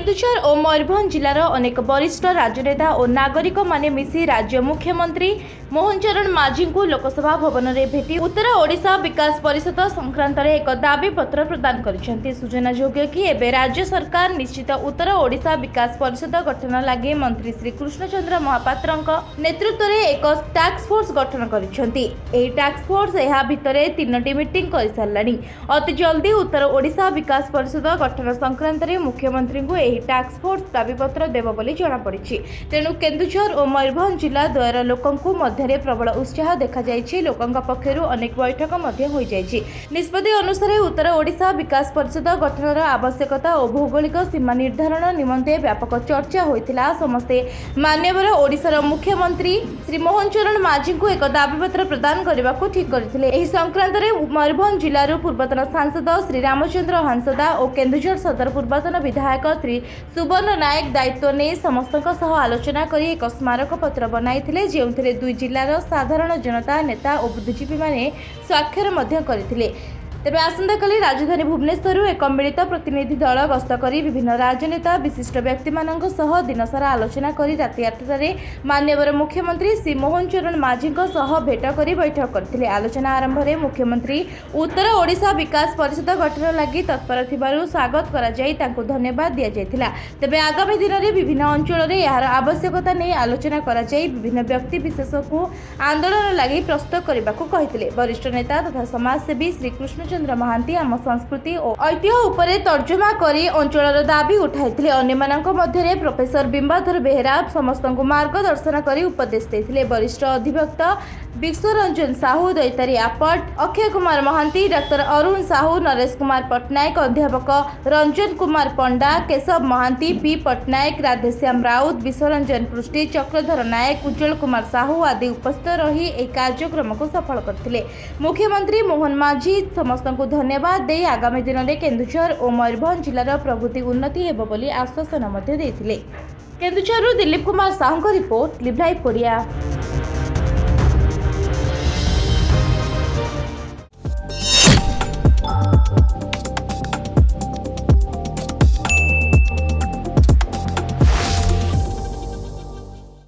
केन्दुझर और मयूरभंज जिलार अनेक वरिष्ठ राजनेता और नागरिक माने मिसी राज्य मुख्यमंत्री मोहन चरण माझी को लोकसभा भवन में भेटी उत्तर ओडिशा विकास परिषद संक्रांत एक दाबी पत्र प्रदान कर सूचना जोग्य कि एबे राज्य सरकार निश्चित उत्तर ओडिशा विकास परिषद गठन लगी मंत्री श्री कृष्णचंद्र महापात्र नेतृत्व में एक टास्क फोर्स गठन कर टास्क फोर्स यह भितर 3टी मीटिंग कर साराणी। अति जल्दी उत्तर ओडिशा विकास परिषद गठन संक्रांत में मुख्यमंत्री को यह टास्क फोर्स दाबीपत्र देव बोली जଣାपड़ी। तेणु केन्दुझर और मयूरभंज जिला द्वयर लोकंकु मध्य प्रबल उत्साह देखा जायछि। लोकंक पक्षरु अनेक बैठक मध्य होई जायछि। निष्पत्ति अनुसार उत्तर ओडिशा विकास परिषद गठनर आवश्यकता और भौगोलिक सीमा निर्धारण निमंते व्यापक चर्चा होइतिला। समस्ते मान्यवर ओडिशार मुख्यमंत्री श्री मोहन चरण माझी को एक दाबीपत्र प्रदान करने को ठीक करथिले। एही संक्रांत में मयूरभंज जिलार पूर्वतन सांसद श्री रामचंद्र हांसदा और केन्दुझर सदर पूर्वतन विधायक श्री सुवर्ण नायक दायित्व नहीं समस्त आलोचना कर एक स्मारक पत्र बनाई जो दुई जिलार साधारण जनता नेता और बुद्धिजीवी माने स्वाक्षर करथिले। तेबे आसंता काली राजधानी भुवनेश्वर एक मिलित प्रतिनिधि दल गस्त कर विभिन्न राजनेता विशिष्ट व्यक्ति दिनसारा आलोचना कर राति 8टारे मान्यवर मुख्यमंत्री श्री मोहन चरण माझी भेट कर बैठक करथिले। आलोचना आरंभ में मुख्यमंत्री उत्तर ओडिशा विकास परिषद गठन लगी तत्पर थिबारु स्वागत करा जाई तांको धन्यवाद दिया जायतिला। तेबे आगामी दिन में विभिन्न अंचल में यार आवश्यकता नहीं आलोचना करा जाई विभिन्न व्यक्ति विशेष को आंदोलन लगी प्रस्तुत करने को कहिथिले। वरिष्ठ नेता तथा समाजसेवी श्री कृष्ण चंद्र महांती आम संस्कृति और ऐतिह्य उपरे तर्जमा करी अंचलर दाबी उठाइथिले। अन्यमानक मध्यरे प्रोफेसर बिंबाधर बेहेरा समस्त मार्गदर्शन करी उपदेश देथिले। वरिष्ठ अधिवक्ता विश्वरंजन साहू, दैतारी आपट, अक्षय कुमार महांती, डॉक्टर अरुण साहू, नरेश कुमार पट्टनायक, अध्यापक रंजन कुमार पंडा, केशव महांती, पी पट्टनायक, राधेश्याम राउत, विश्वरंजन पृष्टि, चक्रधर नायक, उज्जवल कुमार साहू आदि उपस्थित रही एक कार्यक्रम को सफल करथिले। मुख्यमंत्री मोहन माझी समस्त को धन्यवाद दे आगामी दिन में केन्दुझर और मयूरभंज जिलार प्रगति उन्नति हेबो बोली आश्वासन देथिले। केन्दुझरु दिलीप कुमार साहू रिपोर्ट, लिव लाइव कोरिया।